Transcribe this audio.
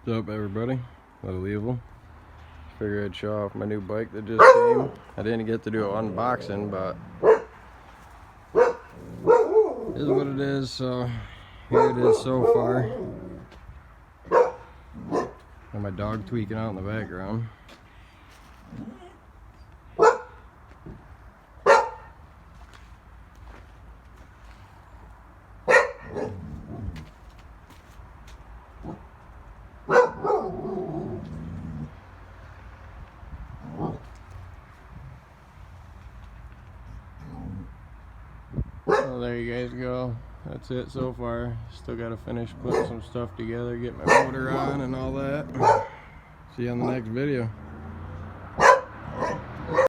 What's up, everybody? Little Evil. Figured I'd show off my new bike that just came. I didn't get to do an unboxing, but it is what it is, so here it is so far. Got my dog tweaking out in the background. Well, there you guys go. That's it so far. Still got to finish putting some stuff together, get my motor on and all that. See you on the next video.